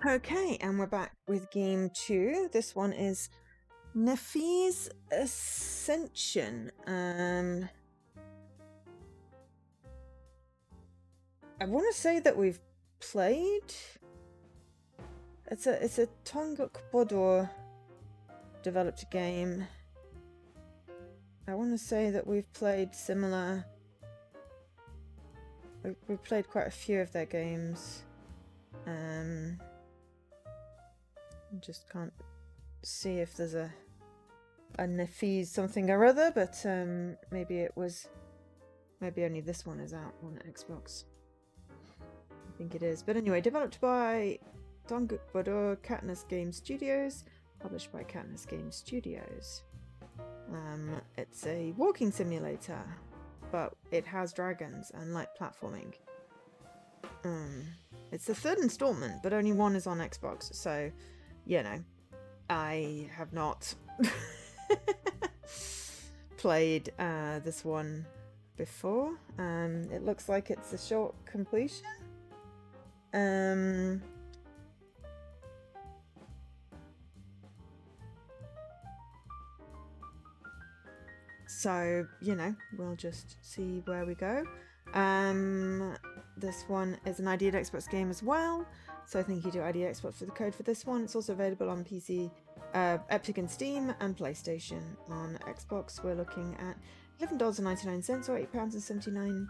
Okay, and we're back with game 2. This one is Nephise Ascension. I want to say that we've played. It's a Tonguk Bodor developed game. I want to say that we've played similar. We've played quite a few of their games. Just can't see if there's a Nephise something or other, but maybe only this one is out on Xbox. I think it is. But anyway, developed by Donguk Bodor Katniss Game Studios, published by Katniss Game Studios. It's a walking simulator, but it has dragons and light platforming. It's the third installment, but only one is on Xbox, so you know, I have not played this one before. It looks like it's a short completion. So, we'll just see where we go. This one is an ID Xbox game as well. So thank you to ID Xbox for the code for this one. It's also available on PC, Epic and Steam, and PlayStation. On Xbox, we're looking at $11.99 or £8.79.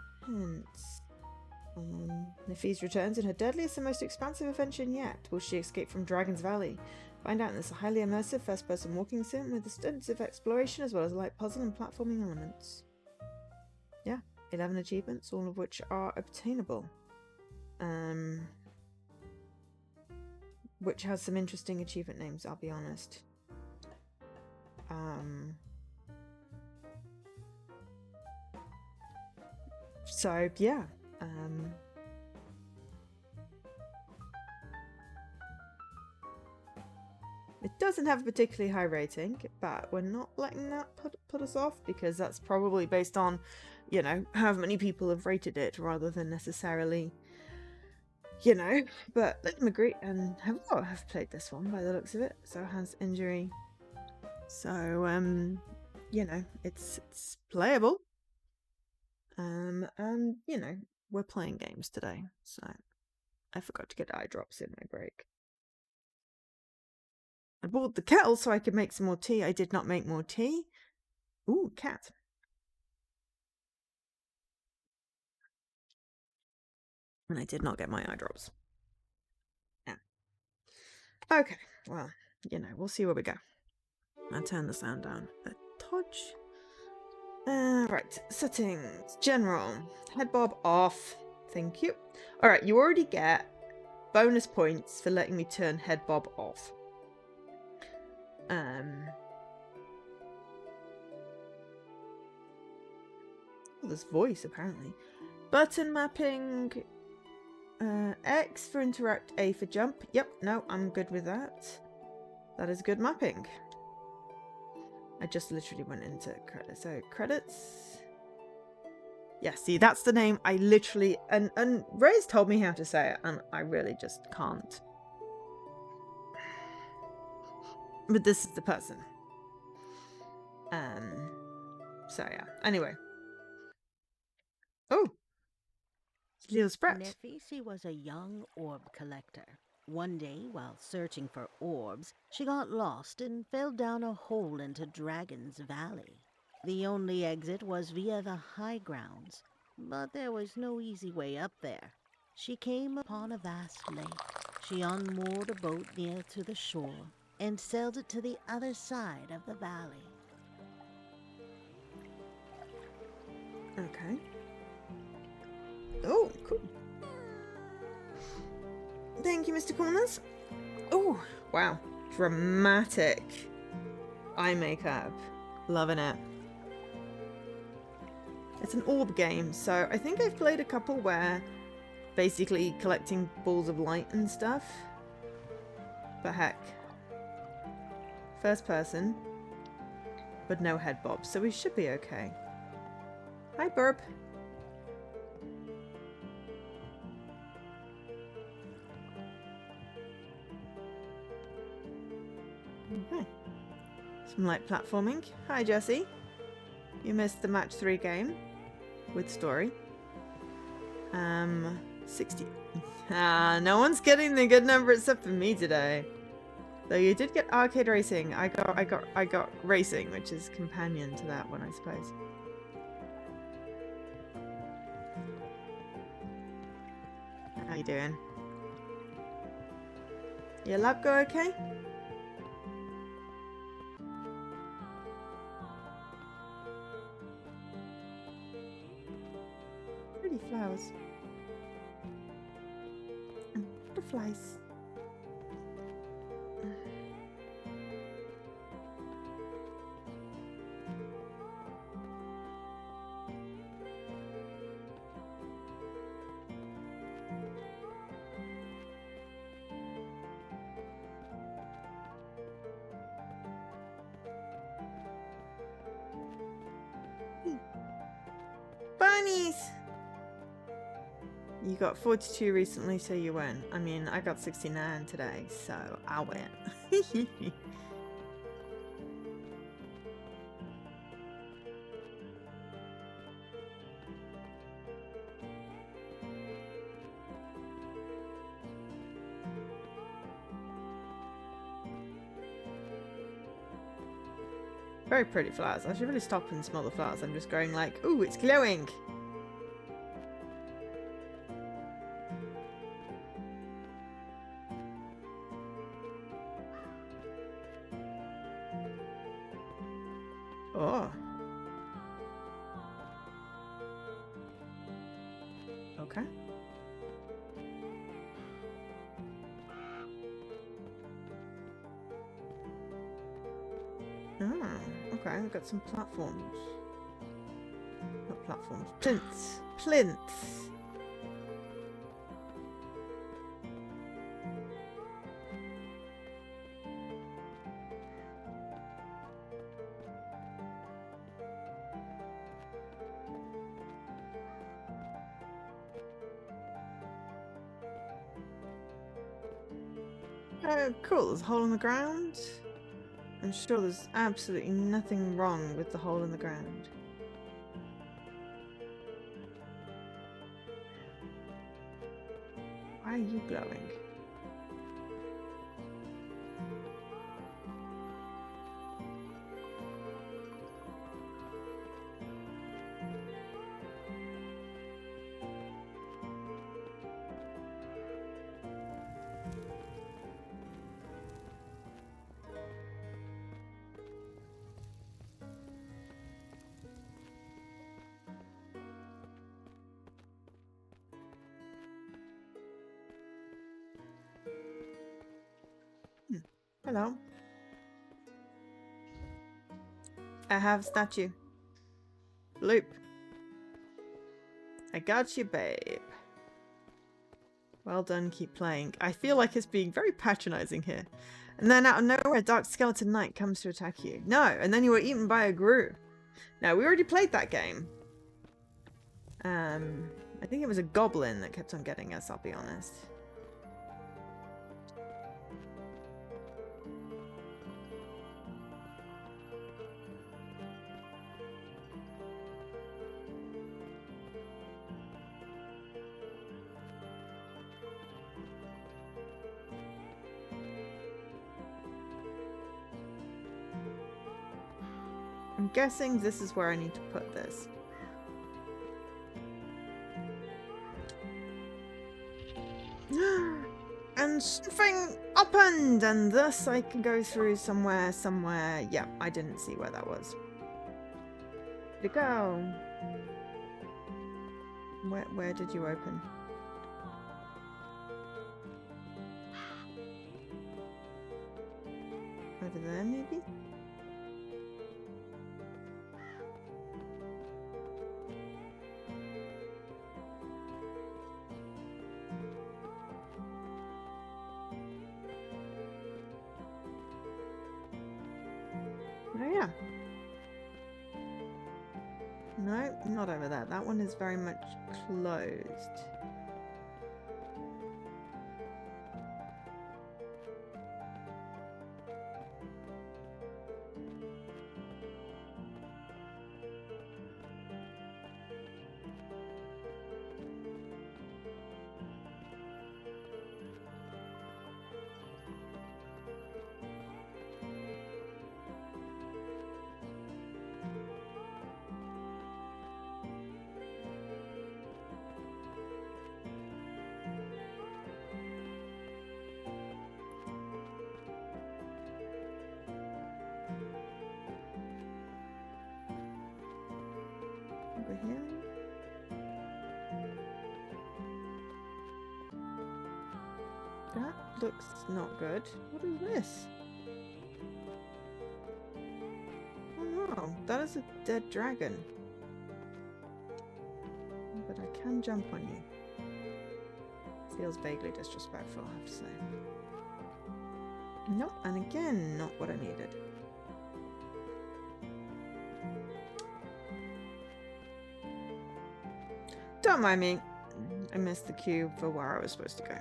Nephise returns in her deadliest and most expansive adventure yet. Will she escape from Dragon's Valley? Find out in this highly immersive first-person walking sim with extensive exploration as well as light puzzle and platforming elements. Yeah, 11 achievements, all of which are obtainable. Which has some interesting achievement names, I'll be honest. So, yeah. It doesn't have a particularly high rating, but we're not letting that put us off, because that's probably based on, how many people have rated it rather than necessarily, but let them agree and have played this one by the looks of it. So has injury. So, it's playable. And, we're playing games today, so I forgot to get eye drops in my break. I bought the kettle so I could make some more tea. I did not make more tea. Ooh, cat. And I did not get my eye drops. Yeah. Okay, well, we'll see where we go. I'll turn the sound down a touch. Right, settings. General. Head bob off. Thank you. Alright, you already get bonus points for letting me turn head bob off. This voice, apparently. Button mapping. X for interact, A for jump. Yep, no, I'm good with that. That is good mapping. I just literally went into credits. So, credits. Yeah, see, that's the name I literally... And Ray's told me how to say it, and I really just can't. But this is the person. So, yeah. Anyway. Oh! Leo's Brett. Nephise was a young orb collector. One day, while searching for orbs, she got lost and fell down a hole into Dragon's Valley. The only exit was via the high grounds, but there was no easy way up there. She came upon a vast lake. She unmoored a boat near to the shore and sailed it to the other side of the valley. Okay. Oh, cool. Thank you, Mr. Corners. Oh, wow. Dramatic eye makeup. Loving it. It's an orb game, so I think I've played a couple where basically collecting balls of light and stuff. But heck. First person, but no head bob, so we should be okay. Hi, Burp. Okay. Some light platforming. Hi, Jesse. You missed the match 3 game with story. 60. No one's getting the good number except for me today. Though you did get arcade racing. I got racing, which is companion to that one, I suppose. How you doing? Your lab go okay? Pretty flowers. Butterflies. Bunnies! You got 42 recently, so you win. I mean, I got 69 today, so I win. Very pretty flowers. I should really stop and smell the flowers. I'm just going like, ooh, it's glowing. Oh. Okay. Ah, okay, we've got some platforms. Not platforms. Plinths. Plinths. Oh, cool. There's a hole in the ground. I'm sure there's absolutely nothing wrong with the hole in the ground. Why are you glowing? Hello. I have statue. Loop. I got you, babe. Well done, keep playing. I feel like it's being very patronizing here. And then out of nowhere, a dark skeleton knight comes to attack you. No, and then you were eaten by a grue. Now, we already played that game. I think it was a goblin that kept on getting us, I'll be honest. I'm guessing this is where I need to put this. And something opened, and thus I can go through somewhere. Yeah, I didn't see where that was. Where'd it go? Where did you open? Over there, maybe? Oh yeah. No, not over there. That one is very much closed. over here. That looks not good. What is this? Oh no, that is a dead dragon. But I can jump on you. Feels vaguely disrespectful, I have to say. Nope, and again, not what I needed. Don't mind me. I missed the cue for where I was supposed to go.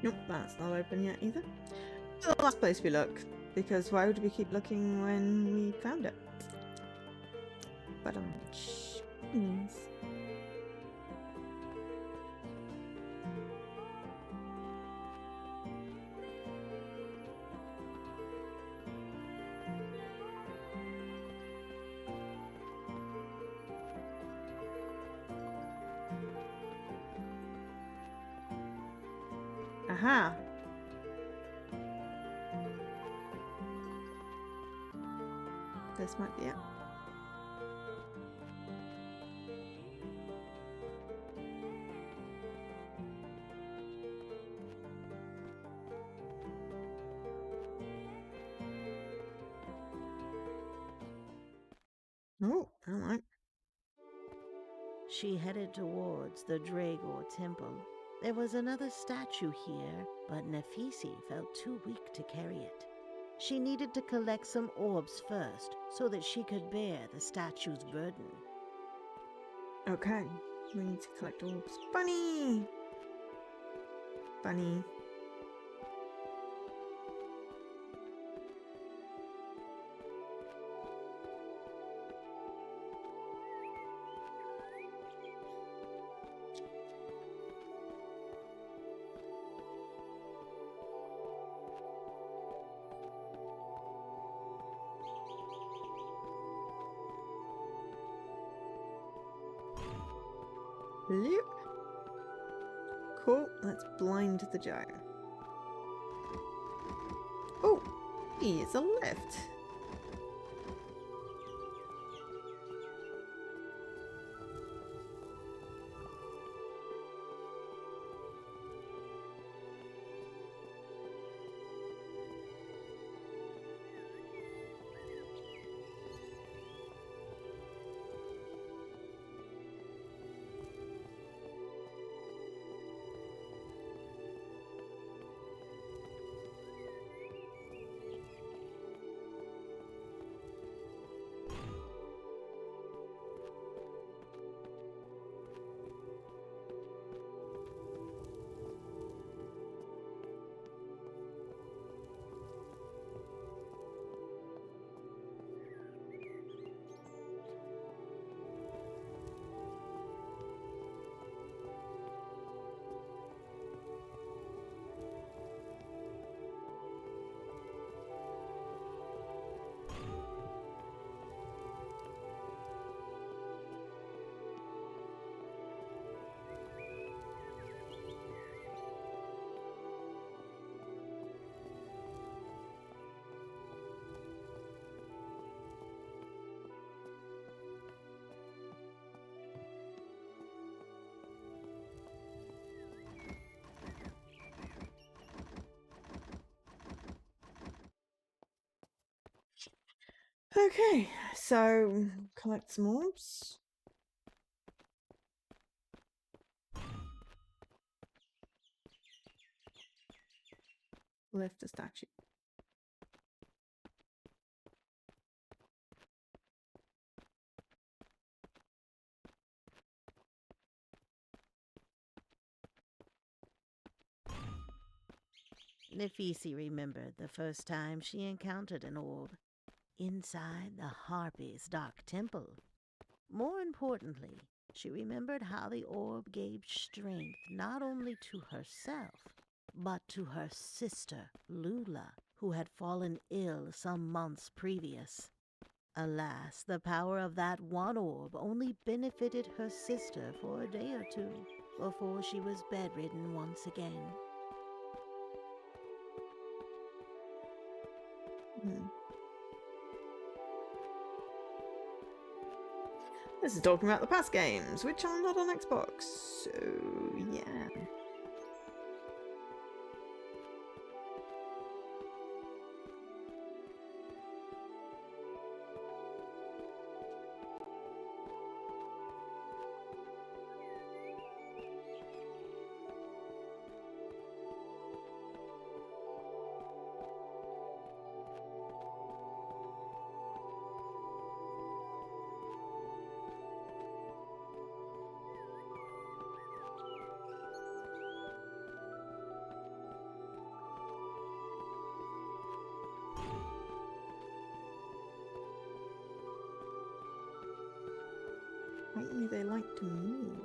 Nope, that's not open yet either. The last place we look, because why would we keep looking when we found it? But jeez. Aha. This might be it. Oh, alright. She headed towards the Dragor temple. There was another statue here, but Nephise felt too weak to carry it. She needed to collect some orbs first, so that she could bear the statue's burden. Okay, we need to collect orbs. Bunny! Bunny. Look. Cool, let's blind the gyre. Oh, it's a lift. Okay, so collect some orbs. Lift the statue. Nephise remembered the first time she encountered an orb, inside the Harpy's dark temple. More importantly, she remembered how the orb gave strength not only to herself, but to her sister, Lula, who had fallen ill some months previous. Alas, the power of that one orb only benefited her sister for a day or two. before she was bedridden once again. This is talking about the past games, which are not on Xbox, so yeah. Apparently they like to move.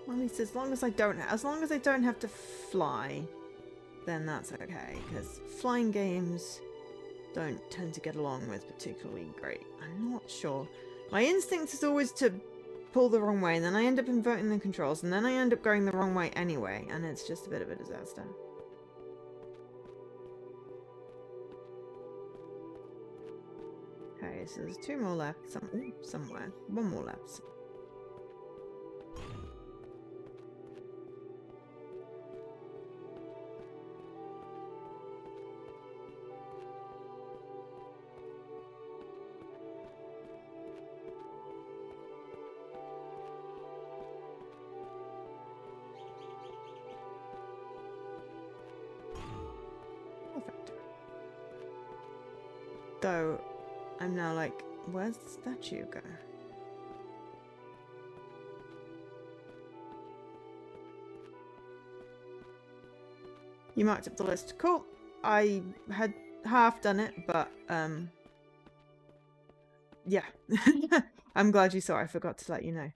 Well, at least as long as I don't have to fly, then that's okay. Because flying games don't tend to get along with particularly great. I'm not sure. My instinct is always to pull the wrong way, and then I end up inverting the controls, and then I end up going the wrong way anyway, and it's just a bit of a disaster. Okay, so there's 2 more left. Somewhere. 1 more left. Perfect. Though, I'm now like, where's the statue go? You marked up the list. Cool. I had half done it, but yeah. I'm glad you saw. I forgot to let you know.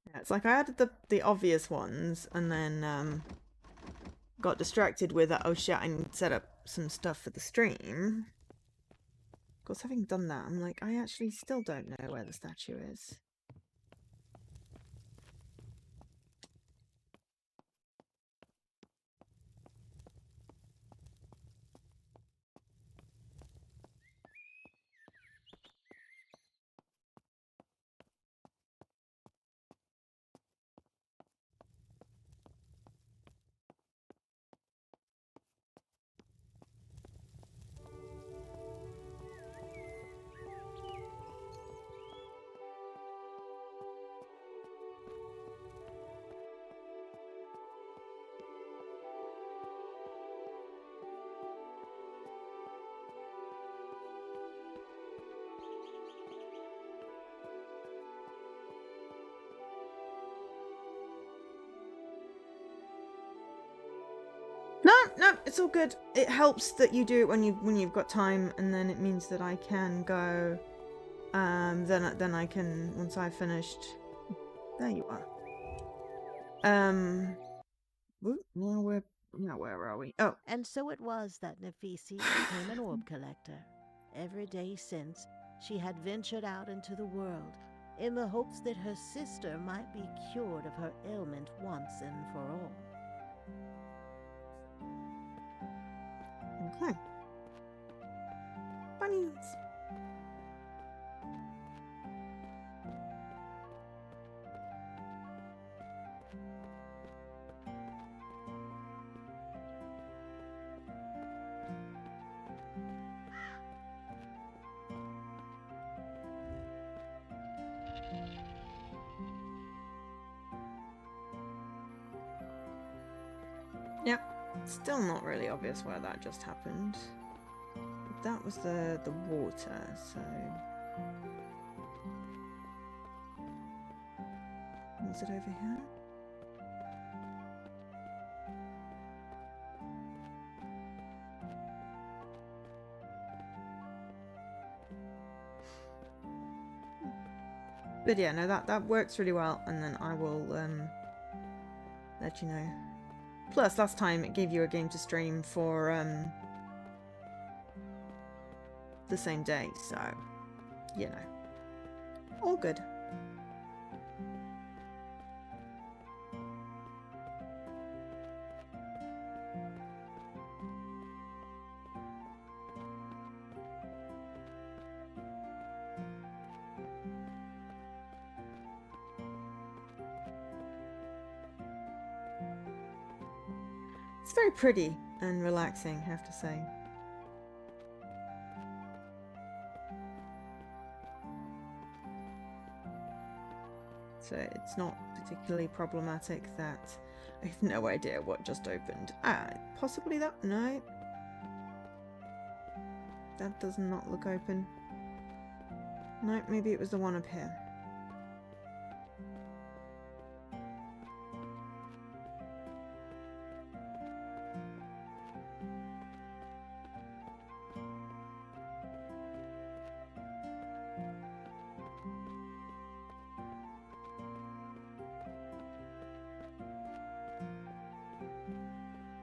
Yeah, it's like I added the obvious ones and then got distracted with oh shit, I need to set up some stuff for the stream. Of course, having done that, I'm like, I actually still don't know where the statue is. No, it's all good. It helps that you do it when you've got time, and then it means that I can go. Then I can, once I've finished. There you are. Where are we? Oh, And so it was that Nephise became an orb collector. Every day since, she had ventured out into the world in the hopes that her sister might be cured of her ailment once and for all. okay. Bunnies. Yep. Still not really obvious where that just happened. But that was the water, so. Was it over here? But yeah, no, that works really well, and then I will let you know. Plus, last time it gave you a game to stream for the same day, so you know, all good. It's very pretty and relaxing, I have to say. So it's not particularly problematic that I have no idea what just opened. Possibly that? No. That does not look open. No, maybe it was the one up here.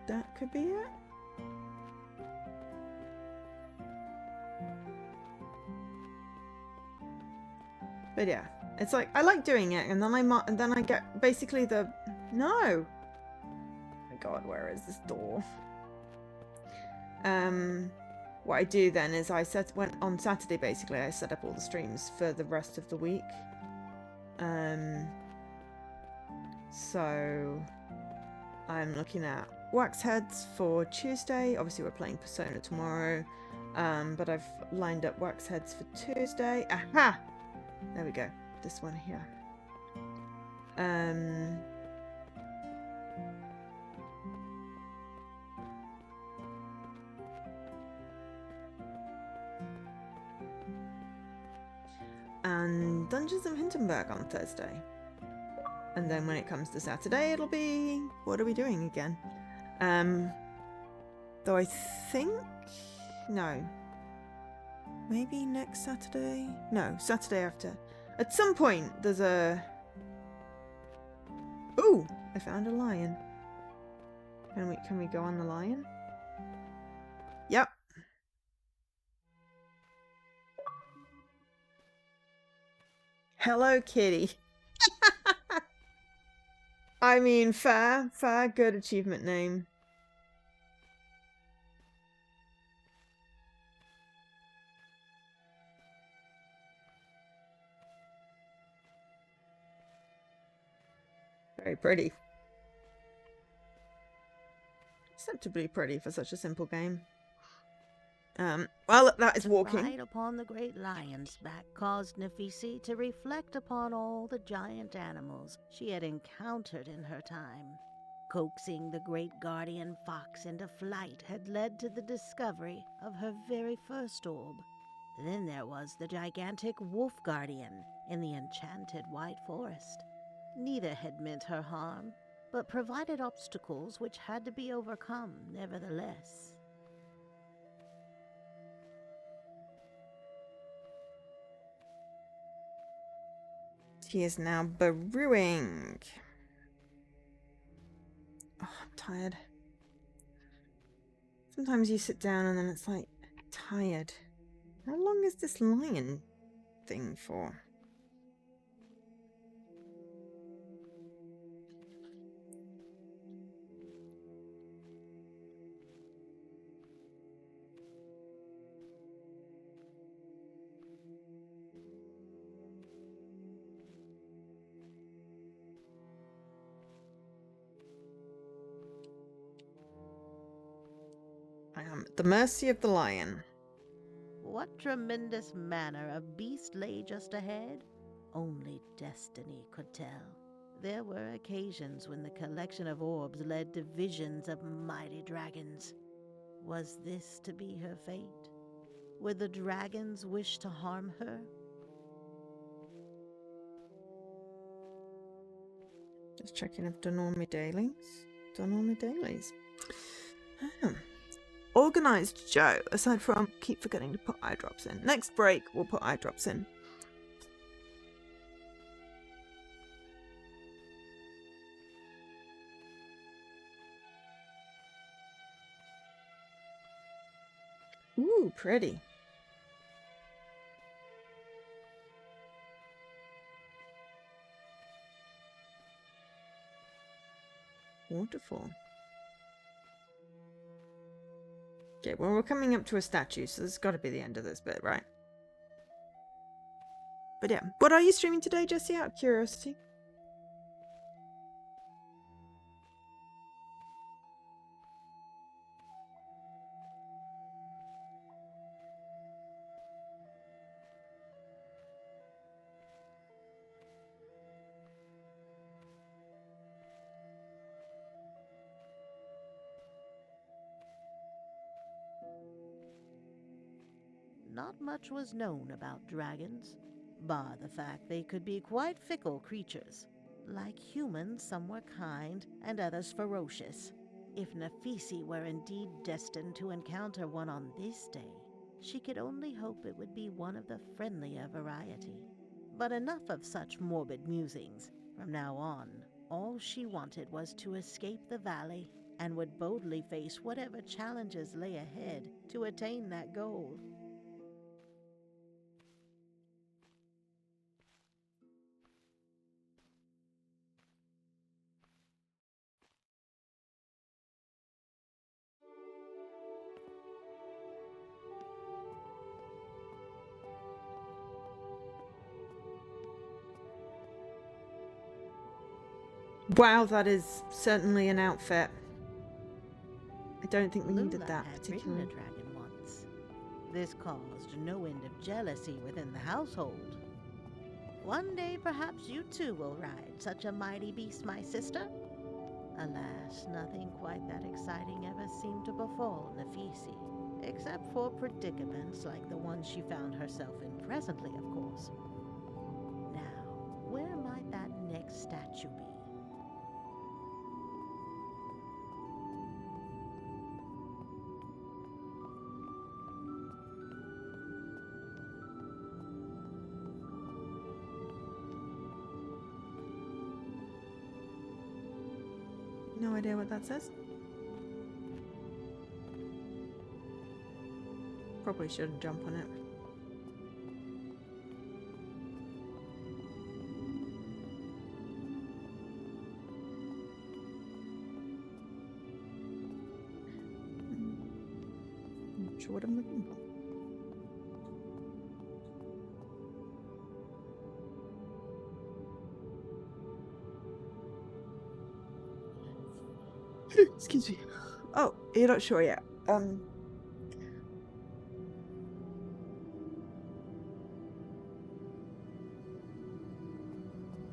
That could be it. But yeah, it's like I like doing it, and then I get basically the no. Oh my God, where is this door? What I do then is when on Saturday basically I set up all the streams for the rest of the week. So I'm looking at wax heads for Tuesday. Obviously we're playing Persona tomorrow, but I've lined up wax heads for Tuesday. Aha! There we go. This one here. And Dungeons of Hindenburg on Thursday. And then when it comes to Saturday, it'll be... What are we doing again? Though I think... No. Maybe next Saturday? No, Saturday after. At some point, there's a... Ooh! I found a lion. Can we go on the lion? Yep. Hello, kitty. I mean, fair, good achievement name. Very pretty. Acceptably pretty for such a simple game. Well, that is walking. The ride upon the great lion's back caused Nephise to reflect upon all the giant animals she had encountered in her time. Coaxing the great guardian fox into flight had led to the discovery of her very first orb. Then there was the gigantic wolf guardian in the enchanted white forest. Neither had meant her harm, but provided obstacles which had to be overcome nevertheless. She is now brewing. Oh, I'm tired. Sometimes you sit down and then it's like, tired. How long is this lion thing for? I am at the mercy of the lion. What tremendous manner of beast lay just ahead? Only destiny could tell. There were occasions when the collection of orbs led to visions of mighty dragons. Was this to be her fate? Would the dragons wish to harm her? Just checking if done all my dailies. Done all my dailies. Oh. Organised Joe, aside from keep forgetting to put eye drops in. Next break, we'll put eye drops in. Ooh, pretty. Waterfall. Okay, well, we're coming up to a statue, so this has got to be the end of this bit, right? But yeah, what are you streaming today, Jesse, out of curiosity? Not much was known about dragons, bar the fact they could be quite fickle creatures. Like humans, some were kind and others ferocious. If Nephise were indeed destined to encounter one on this day, she could only hope it would be one of the friendlier variety. But enough of such morbid musings. From now on, all she wanted was to escape the valley and would boldly face whatever challenges lay ahead to attain that goal. Wow, that is certainly an outfit. I don't think we needed Lula that had particularly. ridden a dragon once. This caused no end of jealousy within the household. One day perhaps you too will ride such a mighty beast, my sister. Alas, nothing quite that exciting ever seemed to befall Nephise, except for predicaments like the one she found herself in presently, of course. Now, where might that next statue be? No idea what that says. Probably shouldn't jump on it. Not sure what I'm looking for. Excuse me. Oh, you're not sure yet.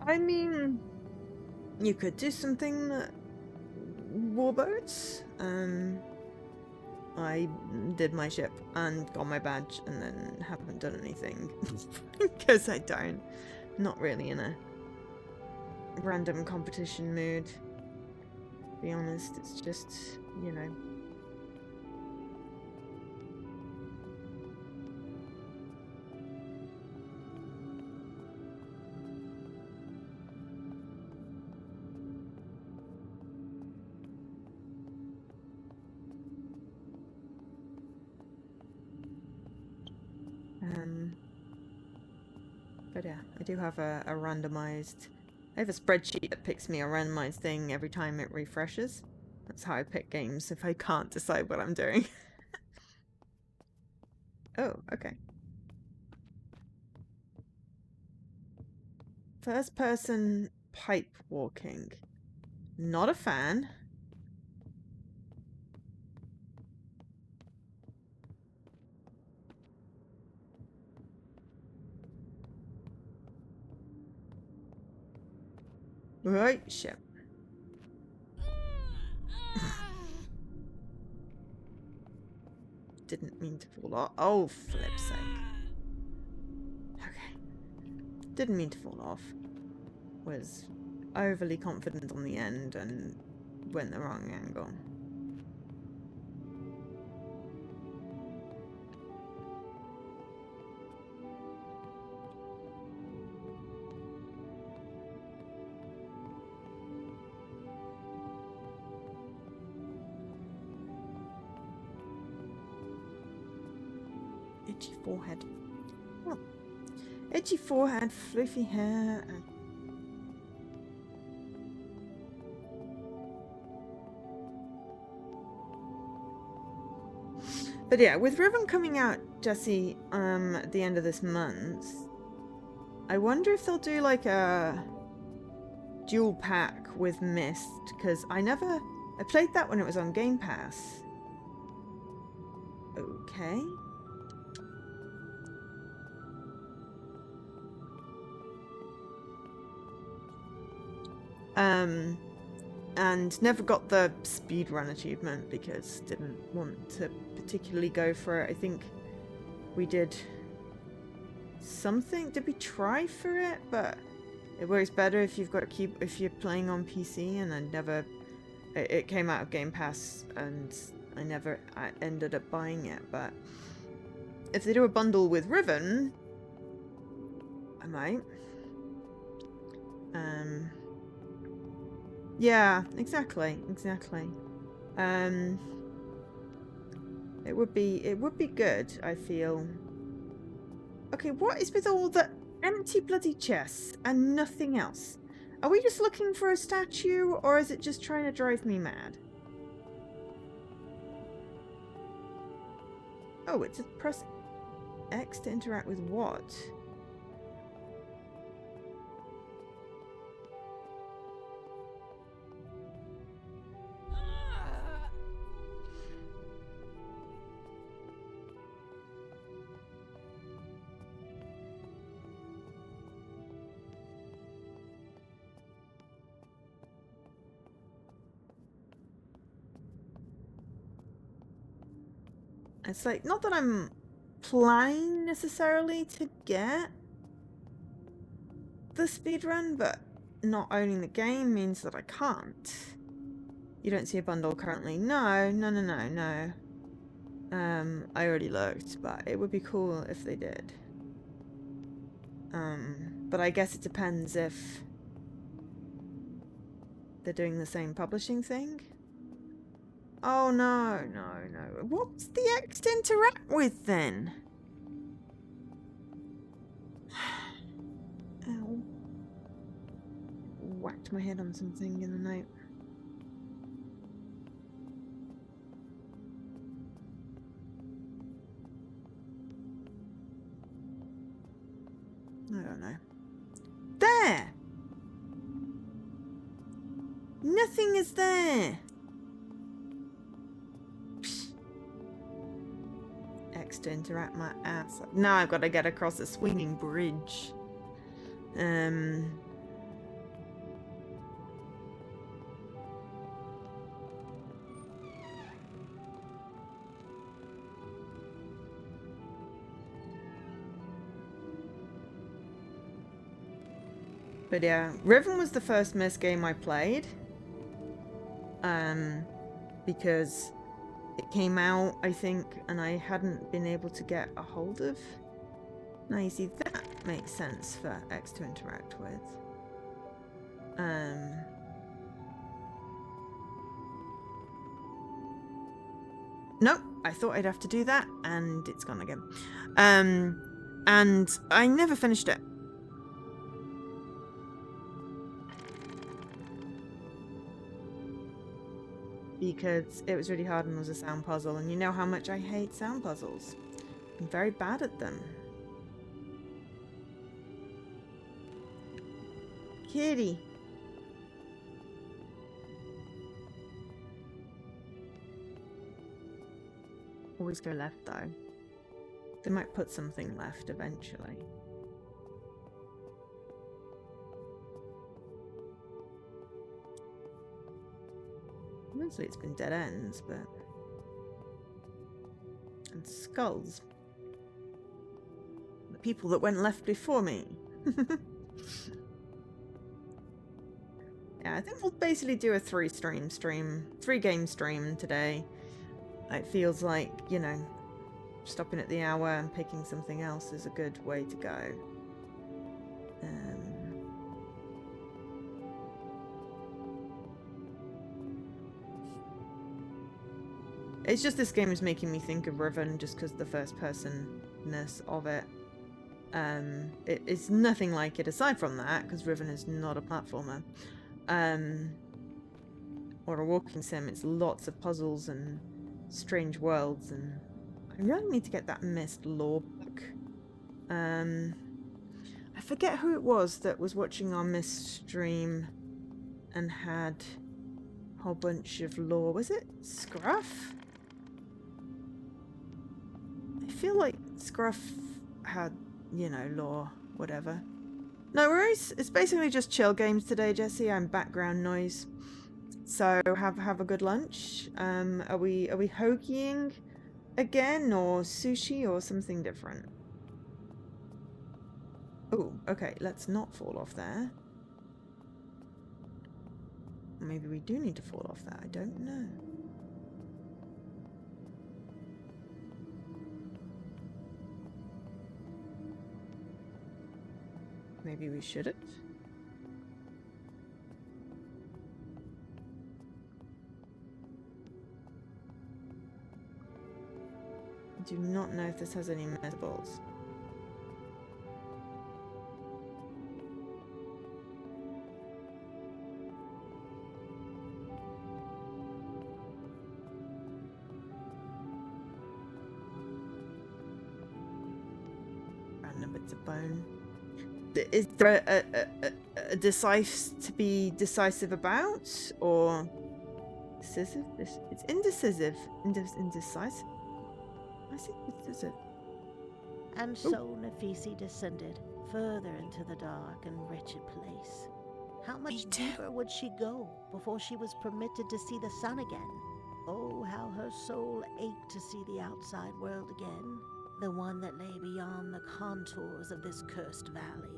I mean, you could do something warboats. I did my ship and got my badge and then haven't done anything because I don't. Not really in a random competition mood. To be honest, it's just, you know. But yeah, I do have a randomized. I have a spreadsheet that picks me a randomized thing every time it refreshes. That's how I pick games if I can't decide what I'm doing. Oh, okay. First person pipe walking. Not a fan. Right, shit. Didn't mean to fall off. Oh, flip's sake. Okay. Didn't mean to fall off. Was overly confident on the end and went the wrong angle. Itchy forehead. Oh. Itchy forehead, fluffy hair. But yeah, with Riven coming out, Jesse, at the end of this month, I wonder if they'll do like a dual pack with Mist, because I played that when it was on Game Pass. Okay. And never got the speedrun achievement because didn't want to particularly go for it. I think we did something. Did we try for it? But it works better if if you're playing on PC. And it came out of Game Pass, and I ended up buying it. But if they do a bundle with Riven, I might. Yeah, exactly. It would be good, I feel. Okay, what is with all the empty bloody chests and nothing else? Are we just looking for a statue, or is it just trying to drive me mad? Oh, it's a press X to interact with what? It's like, not that I'm planning necessarily to get the speedrun, but not owning the game means that I can't. You don't see a bundle currently. No. I already looked, but it would be cool if they did. But I guess it depends if they're doing the same publishing thing. Oh, no. What's the X to interact with, then? Ow. Whacked my head on something in the night. I don't know. There! Nothing is there! X to interact my ass. Now I've got to get across a swinging bridge. But yeah, Riven was the first Mist game I played. Because it came out, I think, and I hadn't been able to get a hold of. Now you see, that makes sense for X to interact with. Nope, I thought I'd have to do that, and it's gone again. And I never finished it. Because it was really hard and was a sound puzzle, and you know how much I hate sound puzzles. I'm very bad at them. Kitty. Always go left, though. They might put something left eventually. Mostly it's been dead ends, but... and skulls. The people that went left before me. Yeah, I think we'll basically do a 3-game stream today. It feels like, you know, stopping at the hour and picking something else is a good way to go. It's just this game is making me think of Riven just because the first person weirdness of it. It's nothing like it aside from that, because Riven is not a platformer. Or a walking sim. It's lots of puzzles and strange worlds, and I really need to get that Mist lore book. I forget who it was that was watching our Mist stream and had a whole bunch of lore. Was it Scruff? I feel like Scruff had, you know, lore, whatever. No worries. It's basically just chill games today, Jesse. I'm background noise. So have a good lunch. Are we hoagieing again, or sushi, or something different? Oh, okay. Let's not fall off there. Maybe we do need to fall off that. I don't know. Maybe we shouldn't. I do not know if this has any metabals. Random bits of bone. Is there a to be decisive about, or decisive? It's indecisive. Indecisive. I say indecisive. And so Nephise descended further into the dark and wretched place. How much deeper would she go before she was permitted to see the sun again? Oh, how her soul ached to see the outside world again, the one that lay beyond the contours of this cursed valley.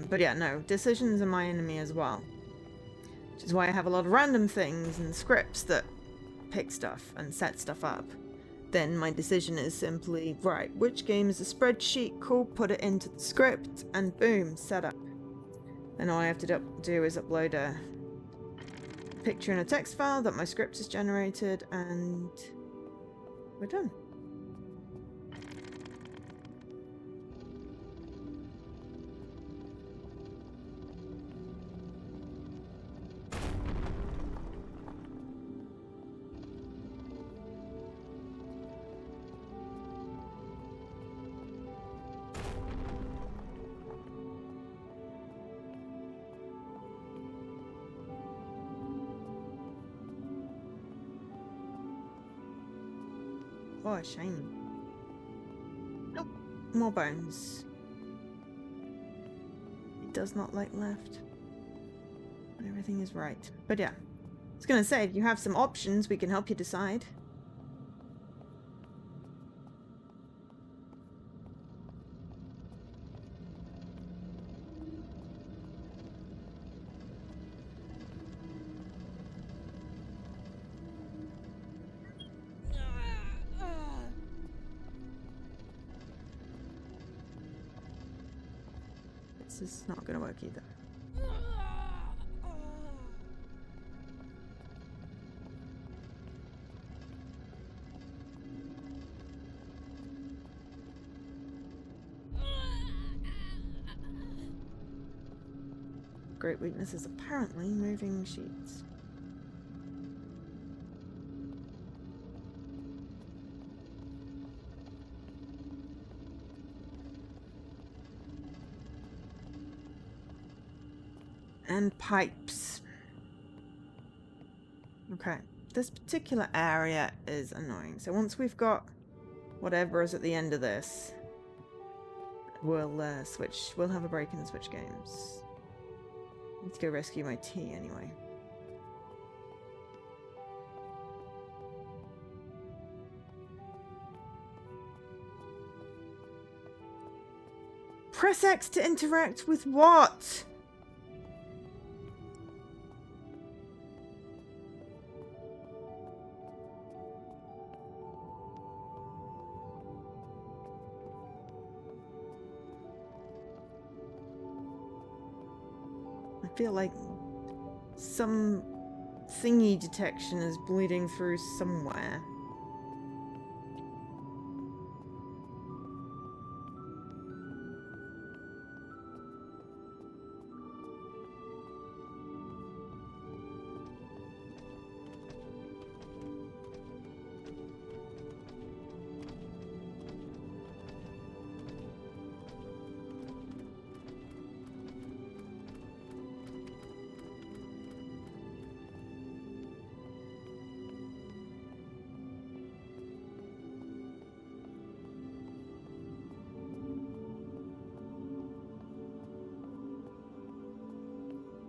But yeah, no, decisions are my enemy as well. Which is why I have a lot of random things and scripts that pick stuff and set stuff up. Then my decision is simply, right, which game is a spreadsheet? Cool, put it into the script, and boom, set up. And all I have to do is upload a picture and a text file that my script has generated, and we're done. Oh, shiny. Nope. More bones. It does not like left. Everything is right. But yeah. I was gonna say, if you have some options, we can help you decide. This is not gonna work either. Great weakness is apparently moving sheets. And pipes. Okay, this particular area is annoying. So once we've got whatever is at the end of this, we'll switch. We'll have a break and switch games. Need to go rescue my tea anyway. Press X to interact with what? feel like some thingy detection is bleeding through somewhere.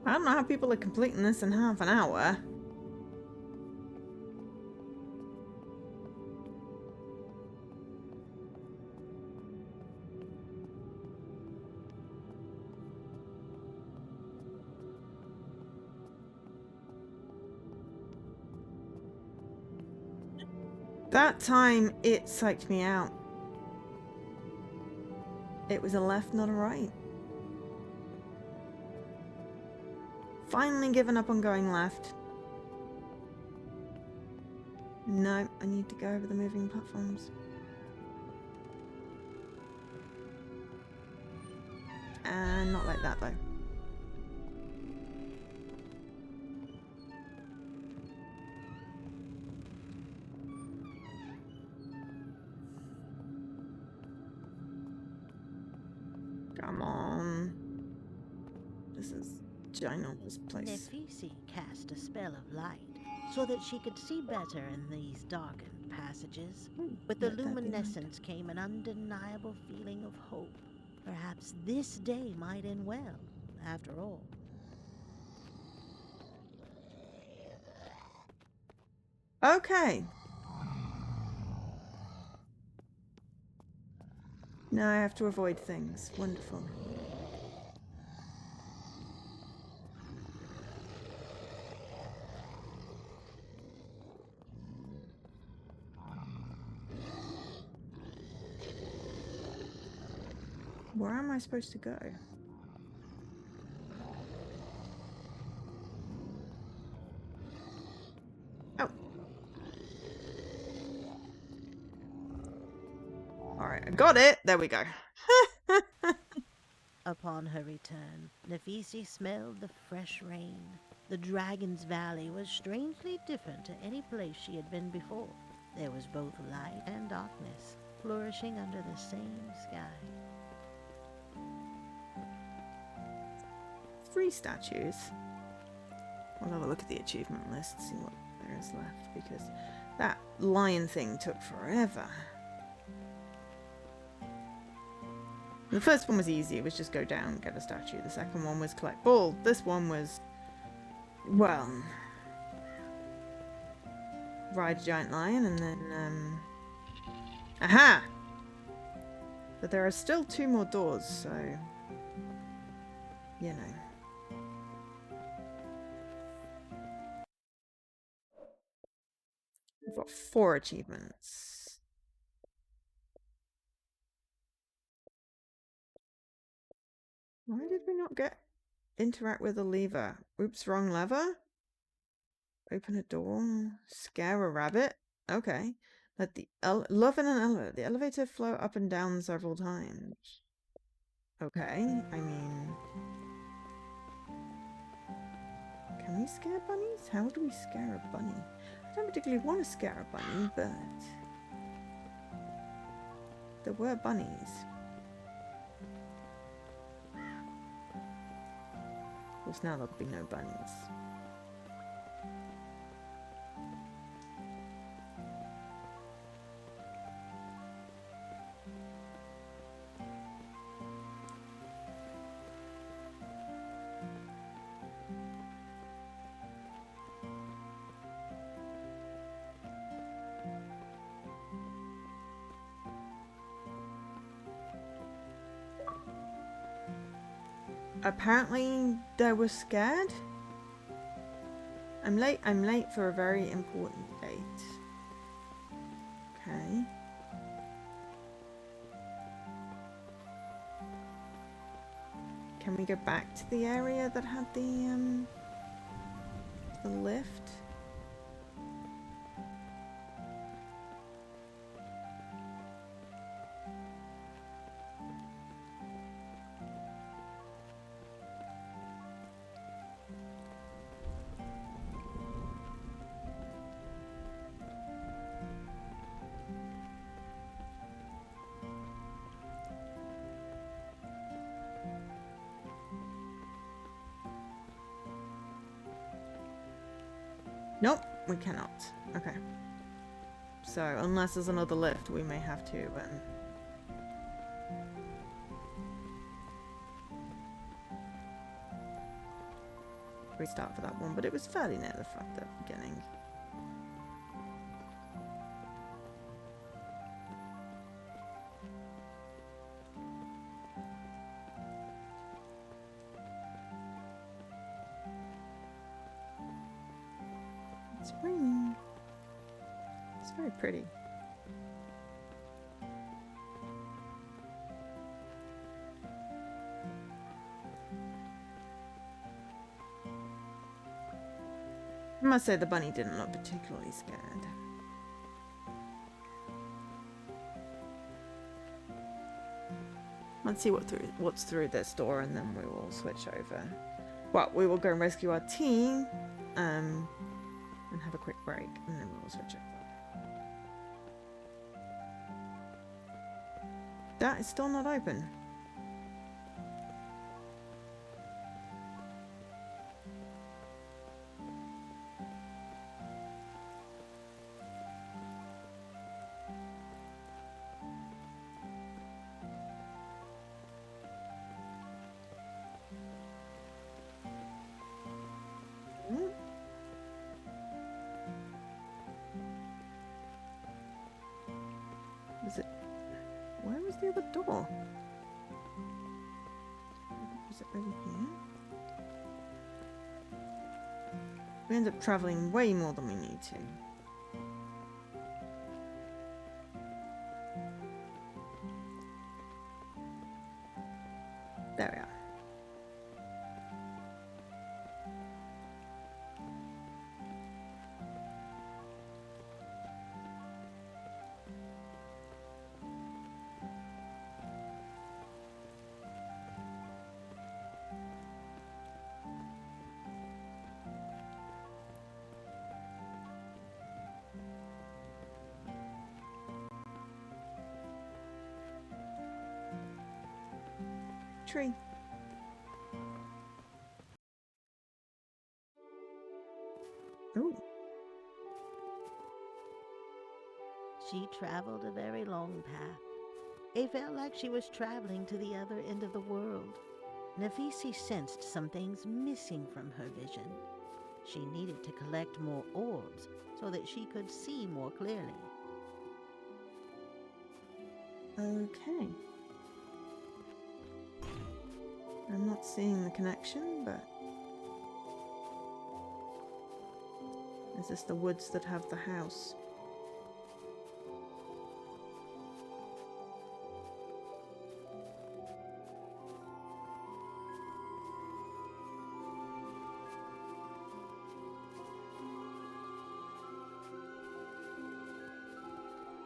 I don't know how people are completing this in half an hour. That time, it psyched me out. It was a left, not a right. Finally given up on going left. No, I need to go over the moving platforms. And not like that, though. Come on. This is ginormous place. Nephise cast a spell of light so that she could see better in these darkened passages. With the luminescence came an undeniable feeling of hope. Perhaps this day might end well, after all. Okay. Now I have to avoid things. Wonderful. Where am I supposed to go? Oh. Alright, I got it. There we go. Upon her return, Nephise smelled the fresh rain. The Dragon's Valley was strangely different to any place she had been before. There was both light and darkness, flourishing under the same sky. 3 statues. I'll have a look at the achievement list, see what there is left, because that lion thing took forever. The first one was easy, it was just go down, get a statue. The second one was collect ball. This one was, well, ride a giant lion and then, aha! But there are still 2 more doors, so, you know. We've got 4 achievements. Why did we not interact with a lever? Oops, wrong lever? Open a door. Scare a rabbit. Okay. Let the love in an elevator. The elevator flow up and down several times. Okay. I mean, can we scare bunnies? How do we scare a bunny? I don't particularly want to scare a bunny, but there were bunnies. Of course, now there'll be no bunnies. Apparently they were scared. I'm late for a very important date. Okay. Can we go back to the area that had the lift? Nope, we cannot. Okay. So, unless there's another lift, we may have to restart for that one, but it was fairly near the beginning. It's raining. It's very pretty. I must say the bunny didn't look particularly scared. Let's see what's through this door, and then we will switch over. Well, we will go and rescue our team, and have a quick break, and then we will switch over. That is still not open. Is it? Where was the other door? Was it over here? We end up traveling way more than we need to. There we are. Tree. Ooh. She traveled a very long path. It felt like she was traveling to the other end of the world. Nephise sensed some things missing from her vision. She needed to collect more orbs so that she could see more clearly. Okay. I'm not seeing the connection, but... Is this the woods that have the house?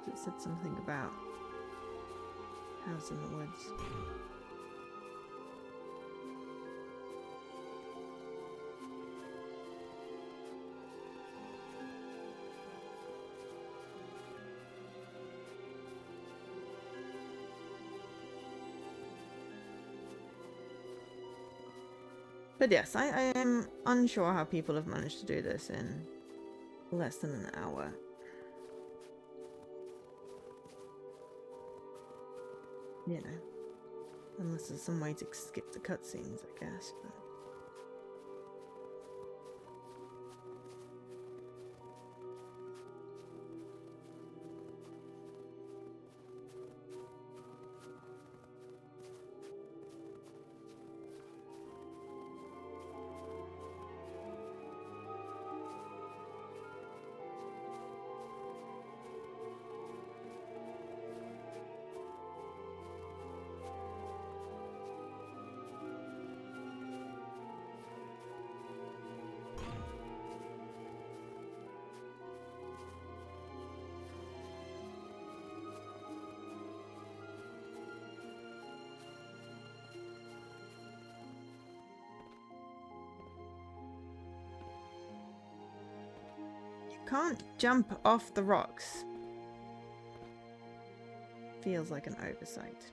It said something about house in the woods. But yes, I am unsure how people have managed to do this in less than an hour. You know, unless there's some way to skip the cutscenes, I guess. But... can't jump off the rocks. Feels like an oversight.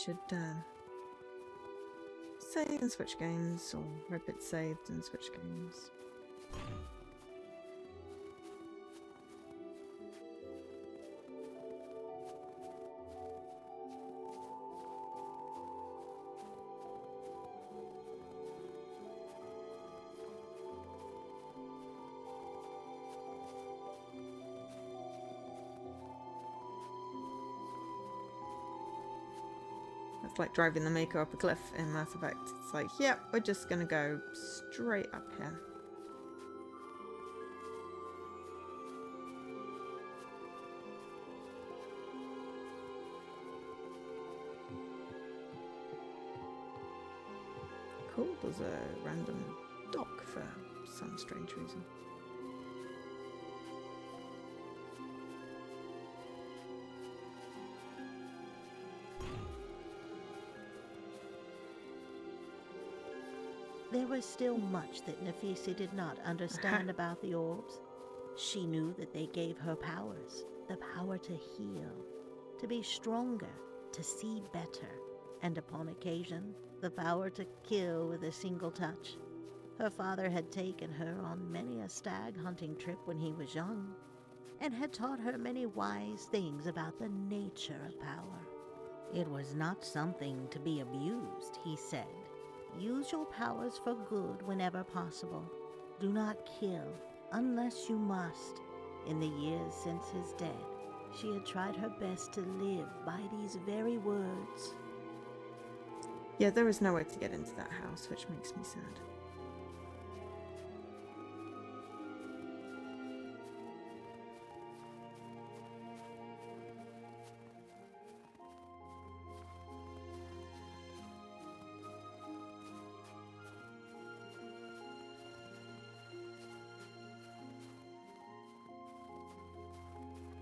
Should save and switch games, or repeat saved and switch games. It's like driving the Mako up a cliff in Mass Effect. It's like, yeah, we're just gonna go straight up here. Cool, there's a random dock for some strange reason. There was still much that Nephise did not understand about the orbs. She knew that they gave her powers, the power to heal, to be stronger, to see better, and upon occasion, the power to kill with a single touch. Her father had taken her on many a stag hunting trip when he was young, and had taught her many wise things about the nature of power. It was not something to be abused, he said. Use your powers for good whenever possible. Do not kill unless you must. In the years since his death, she had tried her best to live by these very words. Yeah, there is no way to get into that house, which makes me sad.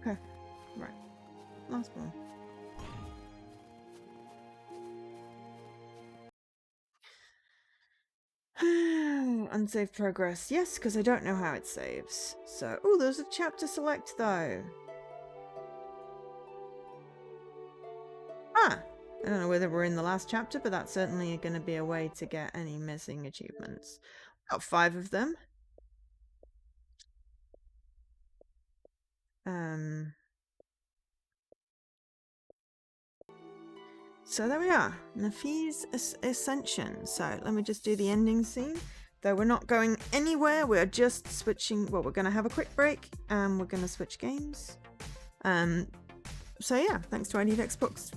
Okay, right. Last one. Unsaved progress. Yes, because I don't know how it saves. So, oh, there's a chapter select though. Ah, I don't know whether we're in the last chapter, but that's certainly going to be a way to get any missing achievements. Got 5 of them. So there we are, Nephise Ascension. So let me just do the ending scene. Though we're not going anywhere, we're just switching. Well, we're going to have a quick break and we're going to switch games. So yeah, thanks to I Need Xbox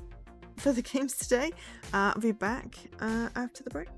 for the games today. I'll be back after the break.